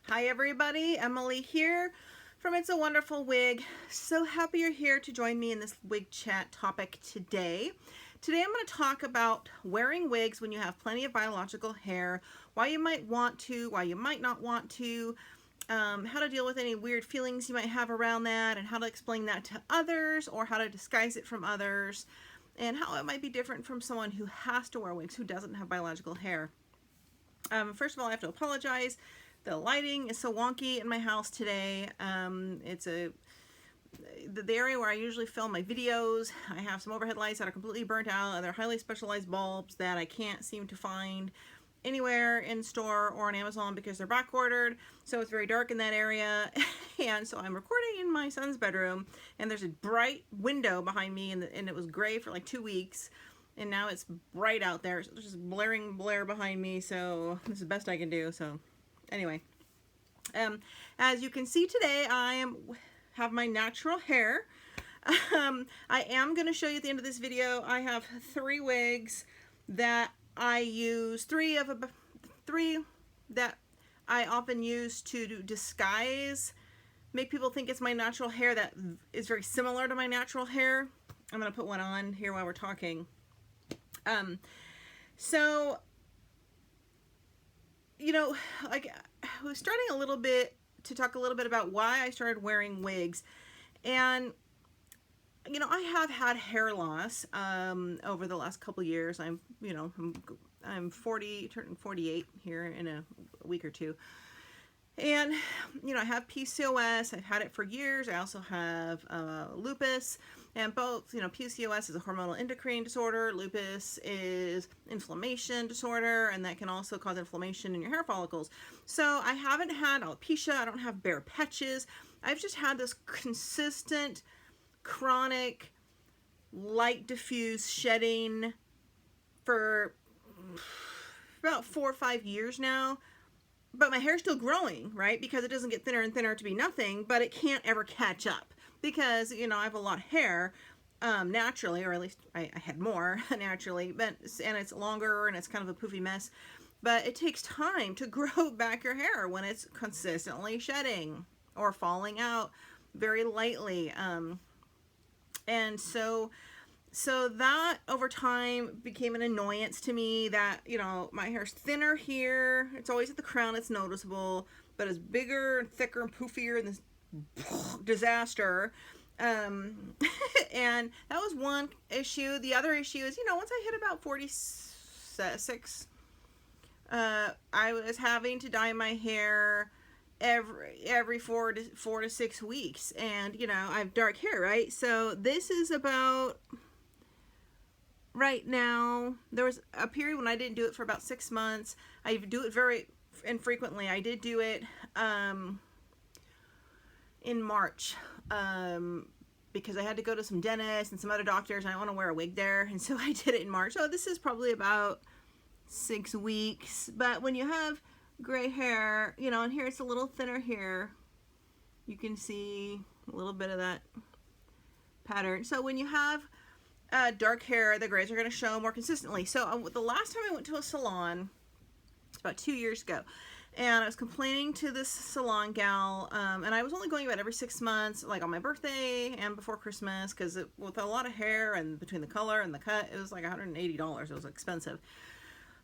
Hi everybody, Emily here from It's a Wonderful Wig. So happy you're here to join me in this wig chat topic today. Today I'm going to talk about wearing wigs when you have plenty of biological hair, why you might want to, why you might not want to, how to deal with any weird feelings you might have around that, and how to explain that to others or how to disguise it from others, and how it might be different from someone who has to wear wigs who doesn't have biological hair. First of all, I have to apologize. The lighting is so wonky in my house today. It's the area where I usually film my videos. I have some overhead lights that are completely burnt out, and they're highly specialized bulbs that I can't seem to find anywhere in store or on Amazon because they're back ordered. So it's very dark in that area, and so I'm recording in my son's bedroom, and there's a bright window behind me, and it was gray for like 2 weeks. And now it's bright out there. So there's just blare behind me, so this is the best I can do. So anyway, as you can see today, I have my natural hair. I am going to show you at the end of this video, I have 3 wigs that I use, 3 that I often use to disguise, make people think it's my natural hair that is very similar to my natural hair. I'm going to put one on here while we're talking. So, you know, like I was starting a little bit to talk a little bit about why I started wearing wigs. And, you know, I have had hair loss, over the last couple years. I'm 40, turning 48 here in a week or two. And, you know, I have PCOS. I've had it for years. I also have lupus. And both, you know, PCOS is a hormonal endocrine disorder. Lupus is inflammation disorder, and that can also cause inflammation in your hair follicles. So I haven't had alopecia. I don't have bare patches. I've just had this consistent, chronic, light diffuse shedding for about 4 or 5 years now. But my hair's still growing, right? Because it doesn't get thinner and thinner to be nothing, but it can't ever catch up. Because, you know, I have a lot of hair naturally, or at least I had more naturally, and it's longer and it's kind of a poofy mess. But it takes time to grow back your hair when it's consistently shedding or falling out very lightly. And so that over time became an annoyance to me that, you know, my hair's thinner here. It's always at the crown, it's noticeable, but it's bigger and thicker and poofier and this disaster. And that was one issue. The other issue is, you know, once I hit about 46, I was having to dye my hair every 4 to 6 weeks. And, you know, I have dark hair, right? So this is about... Right now, there was a period when I didn't do it for about 6 months. I do it very infrequently. I did do it in March because I had to go to some dentists and some other doctors, and I want to wear a wig there, and so I did it in March. So this is probably about 6 weeks. But when you have gray hair, you know, and here it's a little thinner here, you can see a little bit of that pattern. So when you have dark hair, the grays are going to show more consistently. So the last time I went to a salon, it's about 2 years ago, and I was complaining to this salon gal, and I was only going about every 6 months, like on my birthday and before Christmas, because with a lot of hair and between the color and the cut, it was like $180. It was expensive.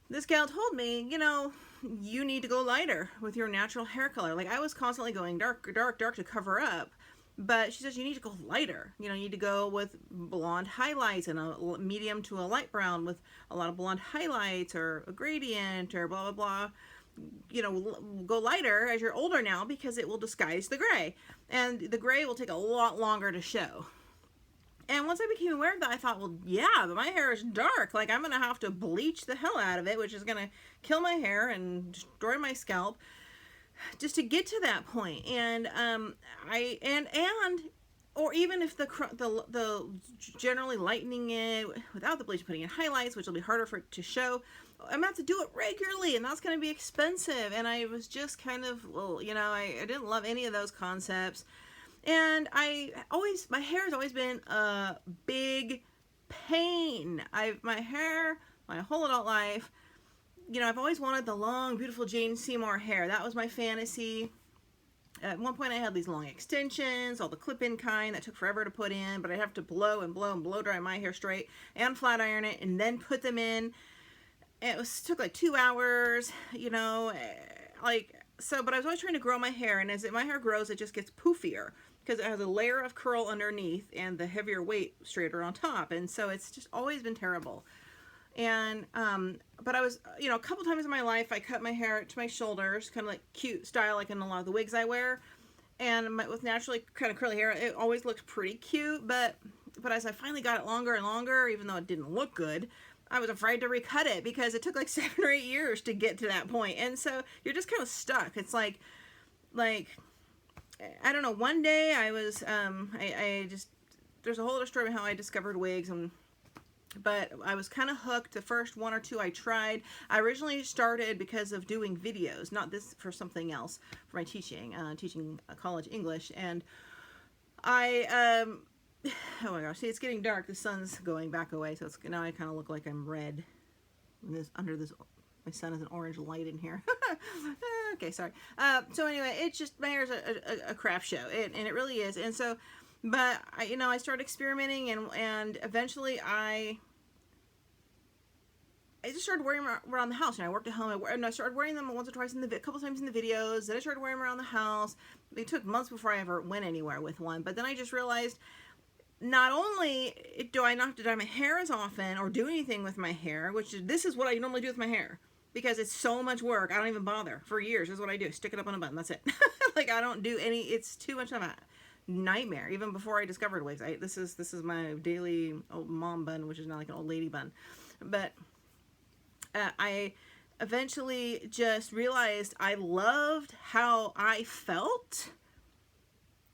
This gal told me, you know, you need to go lighter with your natural hair color. Like I was constantly going dark to cover up. But she says you need to go lighter. You know, you need to go with blonde highlights and a medium to a light brown with a lot of blonde highlights or a gradient or blah, blah, blah. You know, go lighter as you're older now because it will disguise the gray. And the gray will take a lot longer to show. And once I became aware of that, I thought, well, yeah, but my hair is dark. Like, I'm going to have to bleach the hell out of it, which is going to kill my hair and destroy my scalp, just to get to that point. And or even if the generally lightening it without the bleach, putting in highlights, which will be harder for it to show, I'm gonna have to do it regularly, and that's gonna be expensive. And I was just kind of, well, you know, I didn't love any of those concepts. And my hair has always been a big pain. My hair, my whole adult life, I've always wanted the long, beautiful Jane Seymour hair. That was my fantasy. At one point I had these long extensions, all the clip-in kind that took forever to put in, but I'd have to blow and blow and blow dry my hair straight and flat iron it and then put them in. Took like 2 hours, but I was always trying to grow my hair, and as my hair grows, it just gets poofier because it has a layer of curl underneath and the heavier weight straighter on top, and so it's just always been terrible. And but I was, a couple times in my life I cut my hair to my shoulders, kind of like cute style, like in a lot of the wigs I wear, and with naturally kind of curly hair, it always looked pretty cute. But as I finally got it longer and longer, even though it didn't look good, I was afraid to recut it because it took like 7 or 8 years to get to that point, and so you're just kind of stuck. It's like I don't know. One day I was I just, there's a whole other story about how I discovered wigs, but I was kind of hooked. The first 1 or 2 I tried. I originally started because of doing videos, not this, for something else, for my teaching college English, and I oh my gosh, see, it's getting dark. The sun's going back away, so now I kind of look like I'm red. Under this, my sun has an orange light in here. Okay, sorry. So anyway, it's just, my hair's a crap show, and it really is. And so, but I started experimenting, and eventually I just started wearing them around the house. And I worked at home, and I started wearing them once or twice a couple times in the videos. Then I started wearing them around the house. It took months before I ever went anywhere with one. But then I just realized, not only do I not have to dye my hair as often or do anything with my hair, this is what I normally do with my hair, because it's so much work. I don't even bother. For years, this is what I do. Stick it up on a button. That's it. Like, I don't do any, it's too much of a nightmare. Even before I discovered wigs, this is my daily old mom bun, which is not like an old lady bun. But I eventually just realized I loved how I felt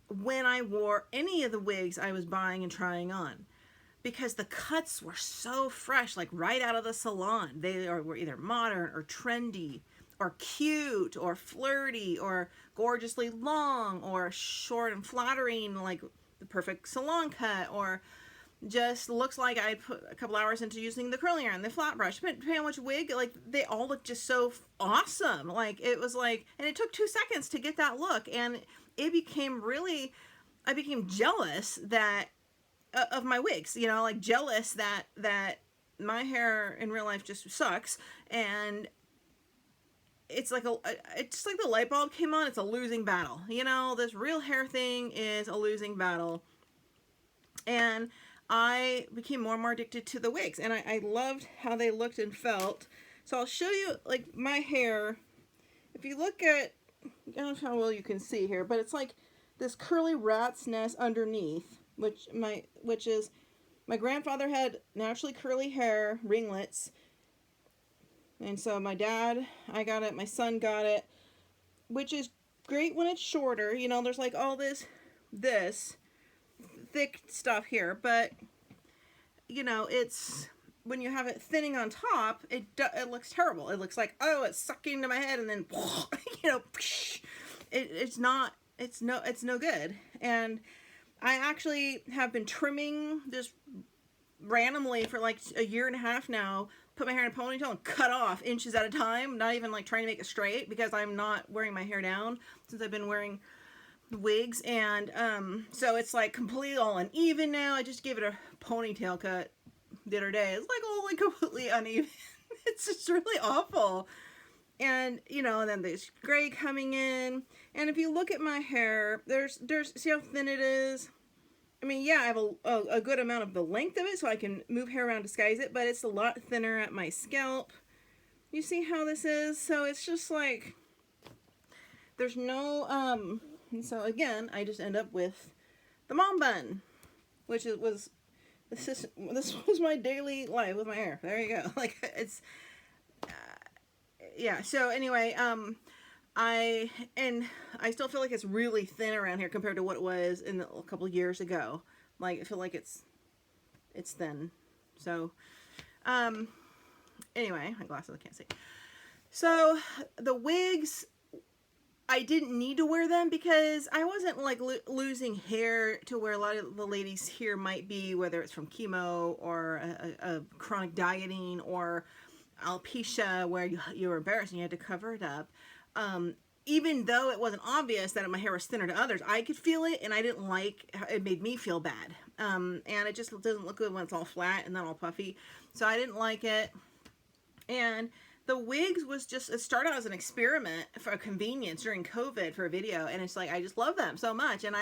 when I wore any of the wigs I was buying and trying on, because the cuts were so fresh, like right out of the salon. They were either modern or trendy or cute or flirty or gorgeously long or short and flattering, like the perfect salon cut, or just looks like I put a couple hours into using the curling iron, the flat brush, depending on which wig. Like, they all look just so awesome. Like, it was like, and it took 2 seconds to get that look, and it became really, I became jealous that of my wigs, like jealous that my hair in real life just sucks, and it's like the light bulb came on. It's a losing battle. This real hair thing is a losing battle, and I became more and more addicted to the wigs, and I loved how they looked and felt. So I'll show you, like, my hair. If you look at, I don't know how well you can see here, but it's like this curly rat's nest underneath, which is, my grandfather had naturally curly hair, ringlets, and so my dad, I got it, my son got it, which is great when it's shorter. There's like all this thick stuff here, but it's, when you have it thinning on top, it looks terrible. It looks like, oh, it's sucking into my head, and then it's no good. And I actually have been trimming just randomly for like a year and a half now, put my hair in a ponytail and cut off inches at a time, not even like trying to make it straight, because I'm not wearing my hair down since I've been wearing wigs. And so it's like completely all uneven now. I just gave it a ponytail cut the other day. It's like all like completely uneven. It's just really awful. And then there's gray coming in, and if you look at my hair, there's see how thin it is. I mean, yeah, I have a good amount of the length of it, so I can move hair around, disguise it, but it's a lot thinner at my scalp. You see how this is? So it's just like, there's no and so again, I just end up with the mom bun, which this was my daily life with my hair. There you go. Like, it's yeah. So anyway, I still feel like it's really thin around here compared to what it was in a couple years ago. Like, I feel like it's thin. So anyway, my glasses, I can't see. So the wigs, I didn't need to wear them because I wasn't like losing hair to where a lot of the ladies here might be, whether it's from chemo or a chronic dieting or alopecia where you were embarrassed and you had to cover it up. Even though it wasn't obvious that my hair was thinner to others, I could feel it, and I didn't like how it made me feel bad. And it just doesn't look good when it's all flat and then all puffy. So I didn't like it. And the wigs was just, it started out as an experiment for convenience during COVID for a video. And it's like, I just love them so much. And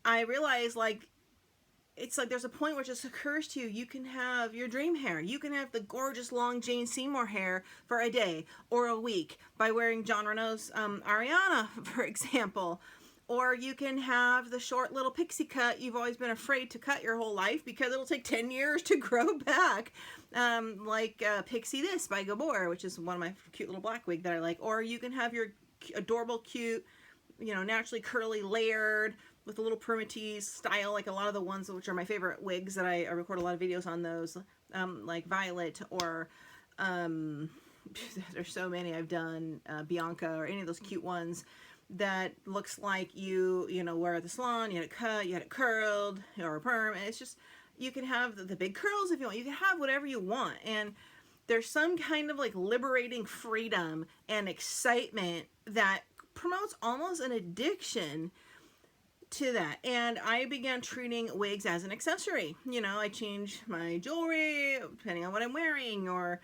I realized, like, it's like there's a point where it just occurs to you, you can have your dream hair. You can have the gorgeous long Jane Seymour hair for a day or a week by wearing Jon Renau's Ariana, for example. Or you can have the short little pixie cut you've always been afraid to cut your whole life because it'll take 10 years to grow back. Like Pixie This by Gabor, which is one of my cute little black wig that I like. Or you can have your adorable, cute, naturally curly, layered, with a little permatease style, like a lot of the ones which are my favorite wigs that I record a lot of videos on those, like Violet, or there's so many I've done, Bianca, or any of those cute ones that looks like you wear at the salon, you had it cut, you had it curled, or a perm, and it's just, you can have the big curls if you want, you can have whatever you want, and there's some kind of like liberating freedom and excitement that promotes almost an addiction to that. And I began treating wigs as an accessory. I change my jewelry depending on what I'm wearing, or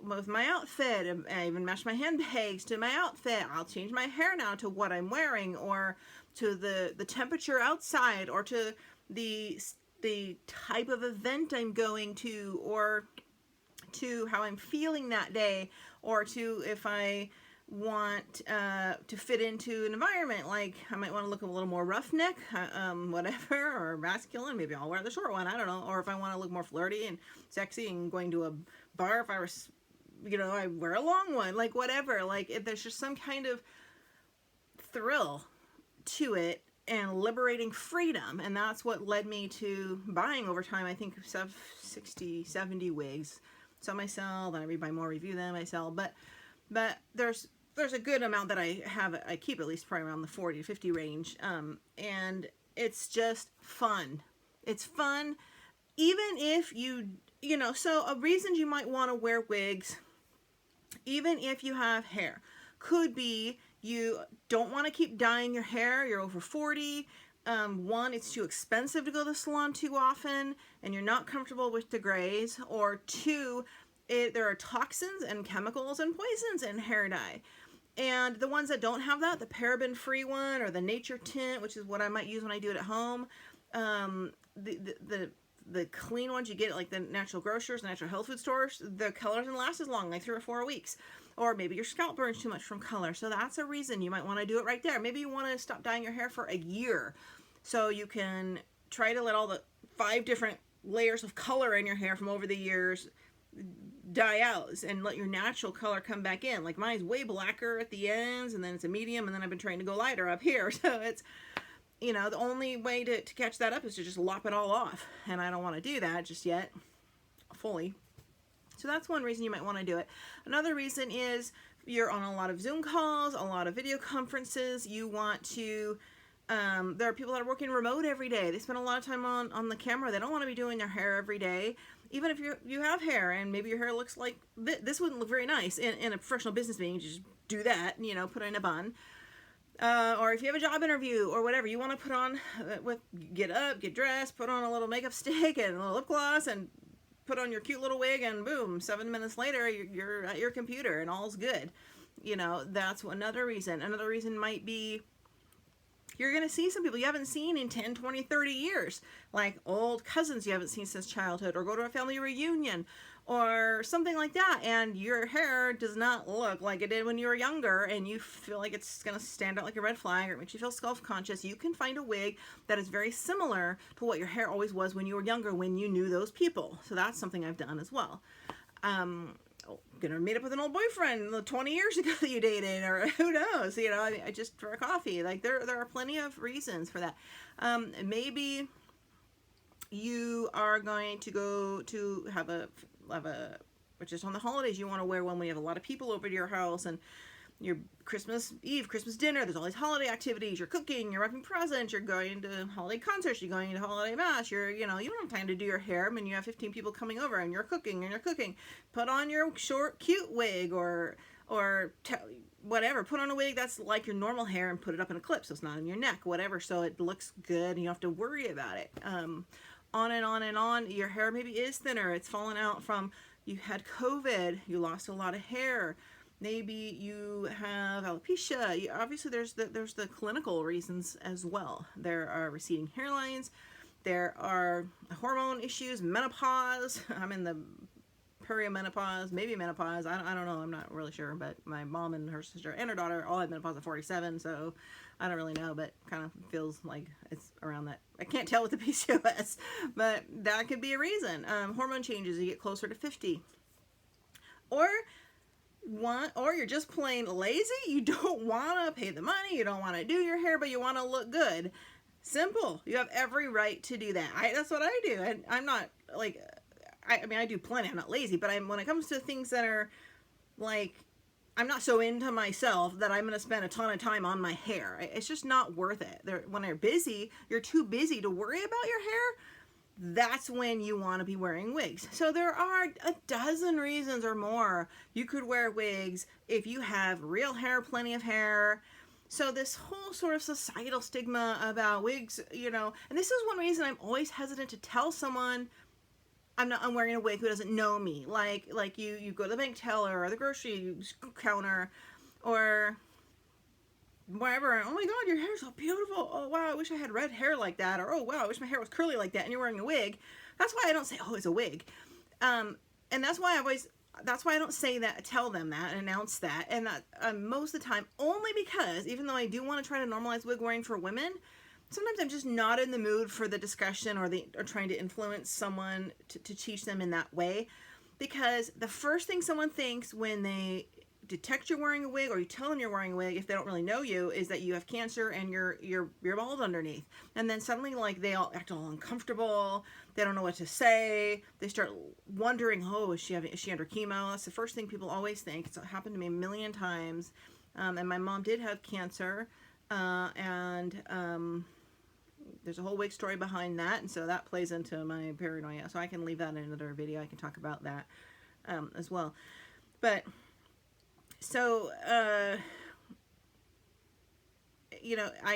with my outfit. I even match my handbags to my outfit. I'll change my hair now to what I'm wearing, or to the temperature outside, or to the type of event I'm going to, or to how I'm feeling that day, or to if I want to fit into an environment, like I might want to look a little more roughneck, whatever, or masculine, maybe I'll wear the short one, I don't know. Or if I want to look more flirty and sexy and going to a bar, if I was, I wear a long one, like whatever. Like there's just some kind of thrill to it and liberating freedom, and that's what led me to buying over time, I think 60, 70 wigs. Some I sell, then I buy more, review them, I sell, but there's a good amount that I keep, at least probably around the 40 to 50 range, and it's just fun. It's fun, even if so a reason you might want to wear wigs, even if you have hair, could be you don't want to keep dyeing your hair, you're over 40, one, it's too expensive to go to the salon too often, and you're not comfortable with the grays, or two, there are toxins and chemicals and poisons in hair dye. And the ones that don't have that, the paraben-free one, or the nature tint, which is what I might use when I do it at home, the clean ones you get at like the natural grocers, natural health food stores, the color doesn't last as long, like 3 or 4 weeks. Or maybe your scalp burns too much from color. So that's a reason you might want to do it right there. Maybe you want to stop dyeing your hair for a year, so you can try to let all the 5 different layers of color in your hair from over the years die out and let your natural color come back in. Like mine's way blacker at the ends, and then it's a medium, and then I've been trying to go lighter up here. So it's, the only way to catch that up is to just lop it all off, and I don't want to do that just yet fully. So that's one reason you might want to do it. Another reason is you're on a lot of Zoom calls, a lot of video conferences. You want to, there are people that are working remote every day. They spend a lot of time on the camera. They don't want to be doing their hair every day. Even if you have hair and maybe your hair looks like this wouldn't look very nice in a professional business meeting, just do that, put it in a bun. Or if you have a job interview or whatever, you want to put on, get up, get dressed, put on a little makeup stick and a little lip gloss, and put on your cute little wig, and boom, 7 minutes later, you're at your computer and all's good. That's another reason. Another reason might be you're going to see some people you haven't seen in 10, 20, 30 years, like old cousins you haven't seen since childhood, or go to a family reunion, or something like that, and your hair does not look like it did when you were younger, and you feel like it's going to stand out like a red flag, or it makes you feel self-conscious. You can find a wig that is very similar to what your hair always was when you were younger, when you knew those people. So that's something I've done as well. Gonna meet up with an old boyfriend 20 years ago that you dated, or who knows, I just for a coffee. Like there are plenty of reasons for that. Maybe you are going to go to have a, which is on the holidays, you want to wear one when you have a lot of people over to your house, and your Christmas Eve, Christmas dinner, there's all these holiday activities, you're cooking, you're wrapping presents, you're going to holiday concerts, you're going to holiday mass, you don't have time to do your hair, and you have 15 people coming over, and you're cooking, put on your short, cute wig, or whatever, put on a wig that's like your normal hair and put it up in a clip so it's not in your neck, whatever, so it looks good and you don't have to worry about it. On and on and on. Your hair maybe is thinner, it's fallen out from, you had COVID, you lost a lot of hair, maybe you have alopecia. Obviously there's the clinical reasons as well. There are receding hairlines, there are hormone issues, menopause. I'm in the perimenopause, maybe menopause, I don't know, I'm not really sure, but my mom and her sister and her daughter all had menopause at 47, so I don't really know, but kind of feels like it's around that. I can't tell with the PCOS, but that could be a reason. Hormone changes, you get closer to 50. Or you're just plain lazy, you don't want to pay the money, you don't want to do your hair, but you want to look good. Simple. You have every right to do that. That's what I do, and I'm not like, I mean, I do plenty, I'm not lazy, but when it comes to things that are like, I'm not so into myself that I'm going to spend a ton of time on my hair. It's just not worth it. When you're busy, you're too busy to worry about your hair. That's when you want to be wearing wigs. So there are a dozen reasons or more you could wear wigs if you have real hair, plenty of hair. So this whole sort of societal stigma about wigs, and this is one reason I'm always hesitant to tell someone I'm wearing a wig who doesn't know me. Like you go to the bank teller or the grocery counter or wherever. Oh my God, your hair's so beautiful. Oh wow, I wish I had red hair like that. Or oh wow, I wish my hair was curly like that. And you're wearing a wig. That's why I don't say, oh, it's a wig. And that's why I don't say that, tell them that, and announce that. And most of the time, only because even though I do want to try to normalize wig wearing for women, sometimes I'm just not in the mood for the discussion or trying to influence someone to teach them in that way. Because the first thing someone thinks when they detect you're wearing a wig or you tell them you're wearing a wig, if they don't really know you, is that you have cancer and you're bald underneath. And then suddenly like they all act all uncomfortable. They don't know what to say. They start wondering, oh, is she under chemo? That's the first thing people always think. It's happened to me a million times. And my mom did have cancer. There's a whole wig story behind that, and so that plays into my paranoia. So I can leave that in another video. I can talk about that as well. But so I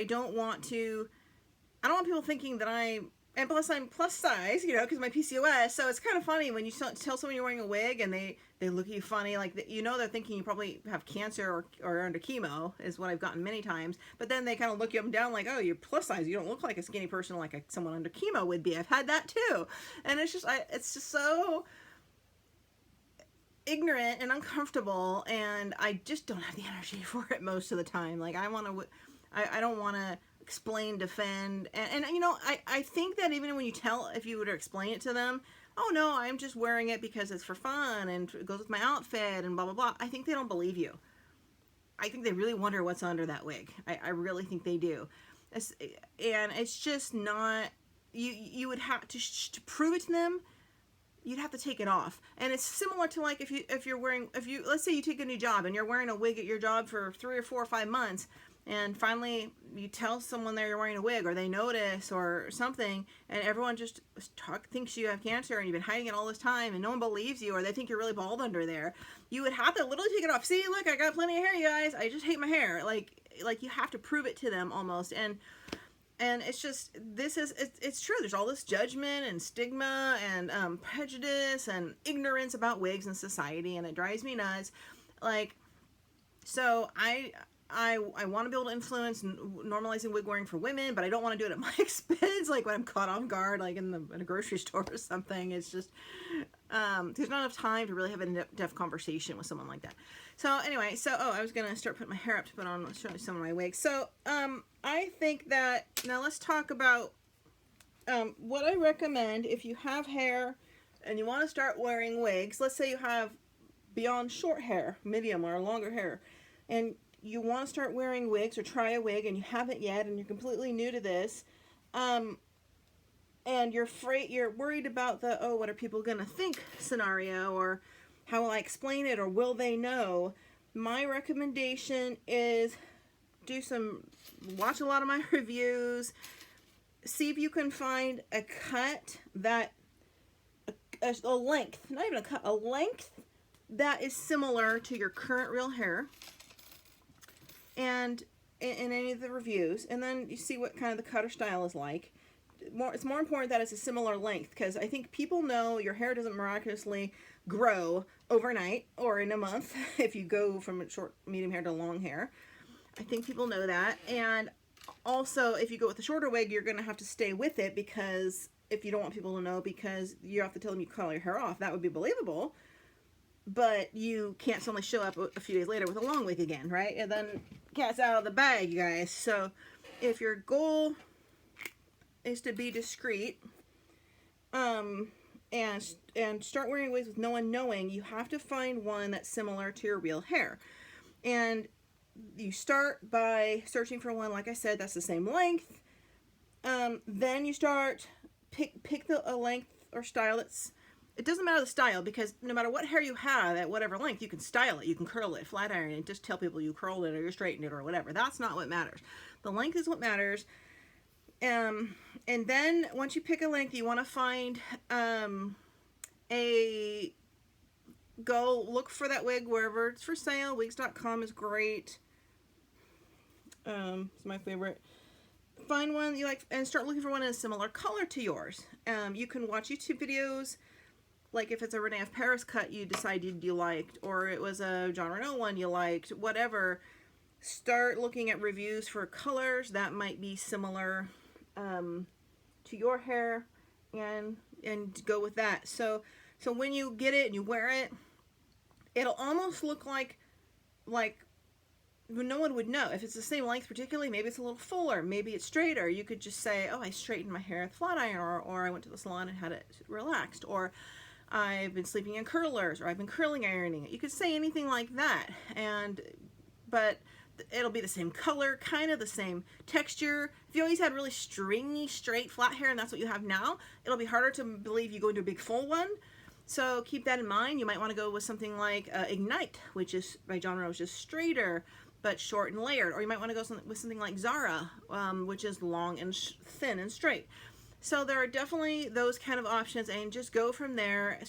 don't want people thinking that and plus I'm plus size, because my PCOS. So it's kind of funny when you tell someone you're wearing a wig and they look at you funny, like they're thinking you probably have cancer or under chemo, is what I've gotten many times. But then they kind of look you up and down like, oh, you're plus size. You don't look like a skinny person like someone under chemo would be. I've had that too, and it's just so ignorant and uncomfortable, and I just don't have the energy for it most of the time. Like I don't want to explain, defend, and I think that even when if you were to explain it to them, oh no, I'm just wearing it because it's for fun and it goes with my outfit and blah blah blah, I think they don't believe you. I think they really wonder what's under that wig. I really think they do. And it's just not, you would have to prove it to them, you'd have to take it off. And it's similar to like let's say you take a new job and you're wearing a wig at your job for 3 or 4 or 5 months, and finally you tell someone that you're wearing a wig, or they notice or something, and everyone just thinks you have cancer and you've been hiding it all this time and no one believes you, or they think you're really bald under there. You would have to literally take it off. See, look, I got plenty of hair, you guys. I just hate my hair. Like you have to prove it to them almost. And it's just, it's true. There's all this judgment and stigma and prejudice and ignorance about wigs in society, and it drives me nuts. Like, so I want to be able to influence normalizing wig wearing for women, but I don't want to do it at my expense, like when I'm caught off guard, like in a grocery store or something. It's just, there's not enough time to really have an in-depth conversation with someone like that. So anyway, I was going to start putting my hair up to put on, show you some of my wigs. So, I think that, now let's talk about, what I recommend if you have hair and you want to start wearing wigs. Let's say you have beyond short hair, medium or longer hair, and you want to start wearing wigs or try a wig and you haven't yet and you're completely new to this, and you're worried about the, what are people going to think scenario, or how will I explain it, or will they know? my recommendation is watch a lot of my reviews, see if you can find a cut that, a length, not even a cut, a length that is similar to your current real hair, and in any of the reviews, and then you see what kind of the cut or style is like. It's more important that it's a similar length, because I think people know your hair doesn't miraculously grow overnight or in a month if you go from short, medium hair to long hair. I think people know that. And also, if you go with the shorter wig, you're going to have to stay with it, because if you don't want people to know, because you have to tell them you cut all your hair off, that would be believable. But you can't suddenly show up a few days later with a long wig again, right? And then cat's out of the bag, you guys. So if your goal is to be discreet, and start wearing wigs with no one knowing, you have to find one that's similar to your real hair. And you start by searching for one, like I said, that's the same length. Then you start, pick a length or style that's, it doesn't matter the style, because no matter what hair you have at whatever length, you can style it, you can curl it, flat iron it, just tell people you curled it or you straightened it or whatever. That's not what matters. The length is what matters. And then once you pick a length, you want to find go look for that wig wherever it's for sale. Wigs.com is great. It's my favorite. Find one you like and start looking for one in a similar color to yours. You can watch YouTube videos, like if it's a Renee of Paris cut you decided you liked, or it was a Jon Renau one you liked, whatever. Start looking at reviews for colors that might be similar to your hair, and go with that. So when you get it and you wear it, it'll almost look like no one would know. If it's the same length particularly, maybe it's a little fuller, maybe it's straighter. You could just say, oh, I straightened my hair with flat iron, or I went to the salon and had it relaxed, or I've been sleeping in curlers, or I've been curling ironing it. You could say anything like that, but it'll be the same color, kind of the same texture. If you always had really stringy, straight, flat hair, and that's what you have now, it'll be harder to believe you go into a big full one. So keep that in mind. You might want to go with something like Ignite, which is by Jon Renau, which is straighter but short and layered. Or you might want to go with something like Zara, which is long and thin and straight. So there are definitely those kind of options, and just go from there.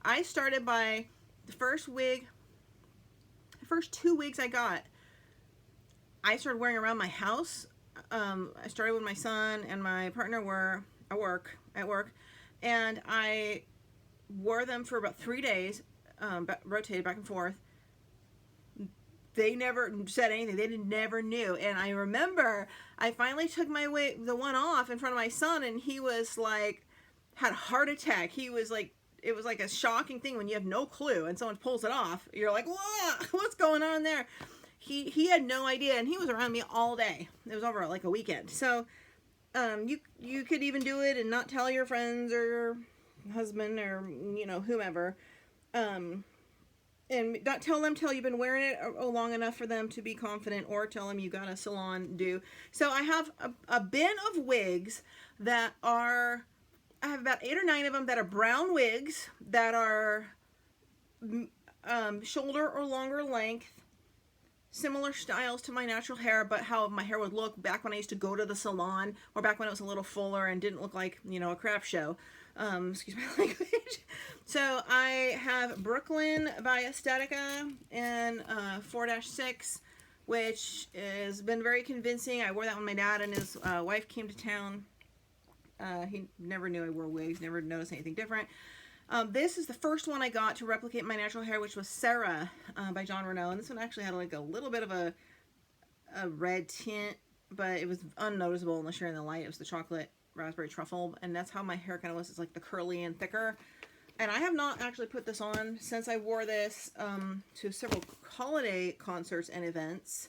I started by the first 2 wigs I got, I started wearing around my house. I started when my son and my partner were at work, and I wore them for about 3 days, rotated back and forth. They never said anything. They never knew. And I remember I finally took the one off in front of my son, and he was like, had a heart attack. He was like, it was like a shocking thing when you have no clue and someone pulls it off. You're like, whoa, what's going on there? He had no idea, and he was around me all day. It was over like a weekend. So you could even do it and not tell your friends or your husband or whomever. And not tell them till you've been wearing it long enough for them to be confident, or tell them you got a salon do. So I have a bin of wigs that are, I have about 8 or 9 of them that are brown wigs that are shoulder or longer length, similar styles to my natural hair, but how my hair would look back when I used to go to the salon, or back when it was a little fuller and didn't look like, a crap show. Excuse my language. So I have Brooklyn by Estetica in 4-6, which has been very convincing. I wore that when my dad and his wife came to town. He never knew I wore wigs, never noticed anything different. This is the first one I got to replicate my natural hair, which was Sarah by Jon Renau. And this one actually had like a little bit of a red tint, but it was unnoticeable unless you're in the light. It was the chocolate raspberry truffle, and that's how my hair kind of was. It's like the curly and thicker. And I have not actually put this on since I wore this to several holiday concerts and events,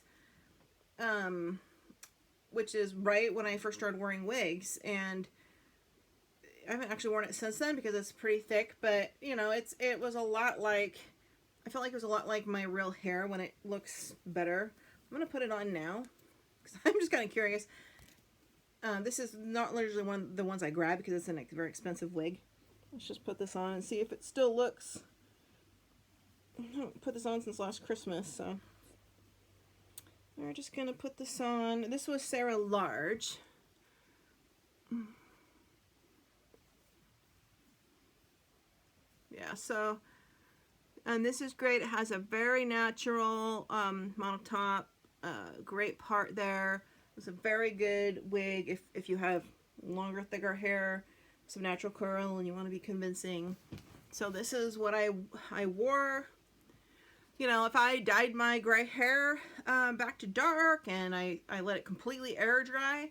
which is right when I first started wearing wigs. And I haven't actually worn it since then because it's pretty thick, but it was a lot like, I felt like it was a lot like my real hair when it looks better. I'm gonna put it on now because I'm just kind of curious. This is not usually one of the ones I grab because it's a very expensive wig. Let's just put this on and see if it still looks I haven't put this on since last Christmas, so we're just gonna put this on. This was Sarah Large. Yeah, so, and this is great. It has a very natural monotop, great part there. It's a very good wig if you have longer, thicker hair, some natural curl, and you want to be convincing. So this is what I wore. You know, if I dyed my gray hair back to dark and I let it completely air dry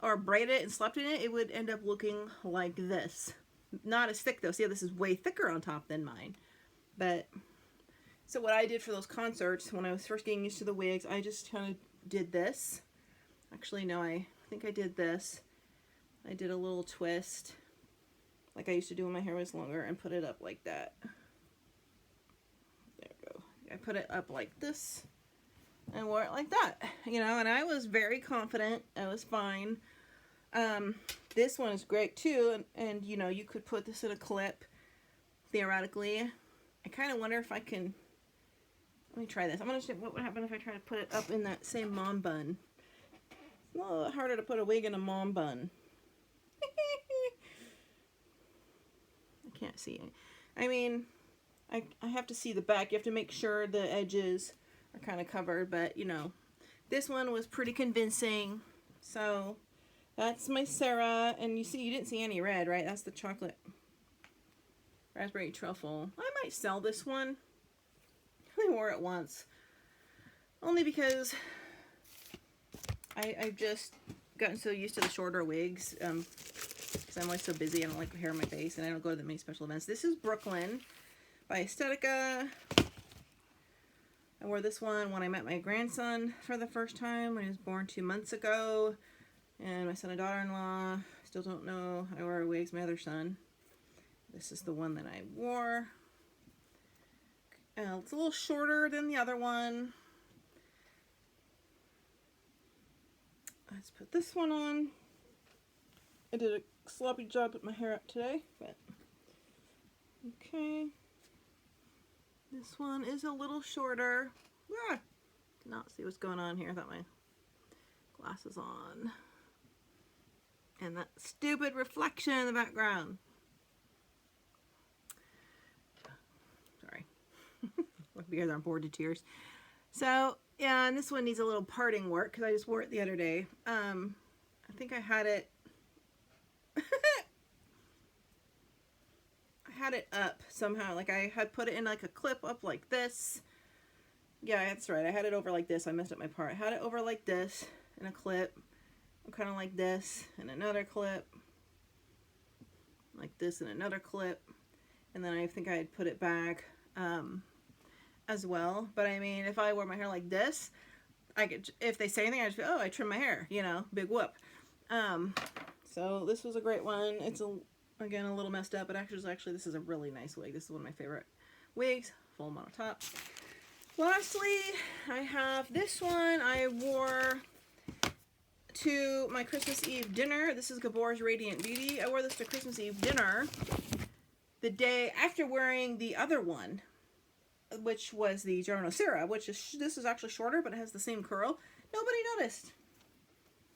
or braid it and slept in it, it would end up looking like this. Not as thick though. See, this is way thicker on top than mine. But, so what I did for those concerts, when I was first getting used to the wigs, I just kind of did this. Actually, no, I think I did this. I did a little twist, like I used to do when my hair was longer, and put it up like that. There we go. I put it up like this and wore it like that, you know, and I was very confident. I was fine. This one is great too, and you know, you could put this in a clip, theoretically. I kind of wonder if I can, let me try this. I'm going to see what would happen if I try to put it up in that same mom bun. It's a little harder to put a wig in a mom bun. I can't see it. I mean, I have to see the back. You have to make sure the edges are kind of covered, but you know, this one was pretty convincing. So that's my Sarah, and you see, you didn't see any red, right? That's the chocolate raspberry truffle. I might sell this one. I wore it once, only because I've just gotten so used to the shorter wigs, because I'm always so busy. I don't like hair on my face, and I don't go to that many special events. This is Brooklyn by Estetica. I wore this one when I met my grandson for the first time when he was born 2 months ago. And my son and daughter-in-law, still don't know I wear wigs, my other son. This is the one that I wore. It's a little shorter than the other one. Let's put this one on. I did a sloppy job with my hair up today, but okay. This one is a little shorter. Ah, cannot see what's going on here. I thought my glasses on. And that stupid reflection in the background. Sorry. You guys aren't bored to tears. So, yeah, and this one needs a little parting work because I just wore it the other day. I think I had it... I had it up somehow. Like, I had put it in like a clip up like this. Yeah, that's right. I had it over like this. I messed up my part. I had it over like this in a clip. Kind of like this and another clip, like this and another clip, and then I think I had put it back as well. But I mean, if I wore my hair like this, I could, if they say anything, I just go, oh, I trimmed my hair, you know, big whoop. So this was a great one. It's again a little messed up, but actually this is a really nice wig. This is one of my favorite wigs, full monotop. Lastly, I have this one I wore to my Christmas Eve dinner. This is Gabor's Radiant Beauty. I wore this to Christmas Eve dinner the day after wearing the other one, which was the Jon Renau Sarah, which is, this is actually shorter, but it has the same curl. Nobody noticed.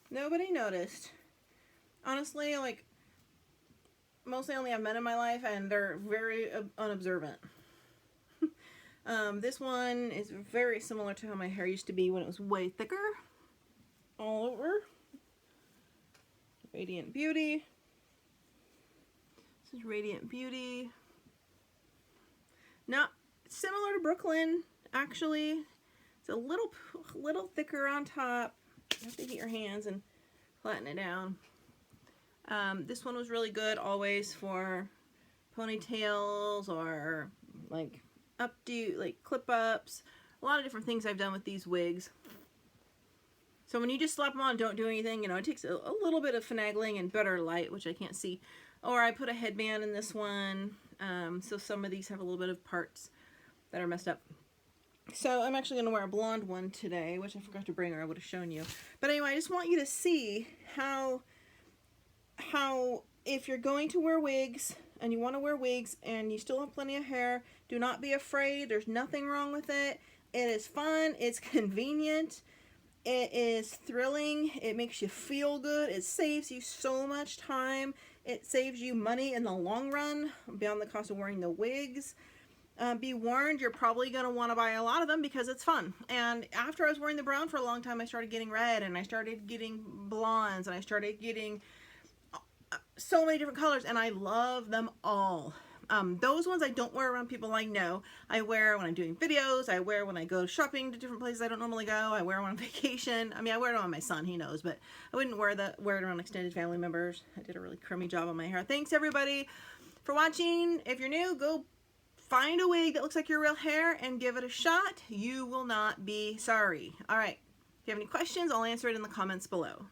Nobody noticed. Honestly, like, mostly only have men in my life, and they're very unobservant. This one is very similar to how my hair used to be when it was way thicker. All over. Radiant Beauty. This is Radiant Beauty. Not similar to Brooklyn, actually. It's a little thicker on top. You have to heat your hands and flatten it down. This one was really good always for ponytails or like updo, like clip ups. A lot of different things I've done with these wigs. So when you just slap them on, don't do anything, you know, it takes a little bit of finagling and better light, which I can't see. Or I put a headband in this one. So some of these have a little bit of parts that are messed up. So I'm actually going to wear a blonde one today, which I forgot to bring or I would have shown you. But anyway, I just want you to see how if you're going to wear wigs, and you want to wear wigs and you still have plenty of hair, do not be afraid. There's nothing wrong with it. It is fun. It's convenient. It is thrilling. It makes you feel good. It saves you so much time. It saves you money in the long run beyond the cost of wearing the wigs. Be warned, you're probably going to want to buy a lot of them because it's fun. And after I was wearing the brown for a long time, I started getting red, and I started getting blondes, and I started getting so many different colors, and I love them all. Those ones I don't wear around people I know. I wear when I'm doing videos. I wear when I go shopping to different places I don't normally go. I wear them on vacation. I mean, I wear it on my son, he knows, but I wouldn't wear it around extended family members. I did a really crummy job on my hair. Thanks everybody for watching. If you're new, go find a wig that looks like your real hair and give it a shot. You will not be sorry. All right. If you have any questions, I'll answer it in the comments below.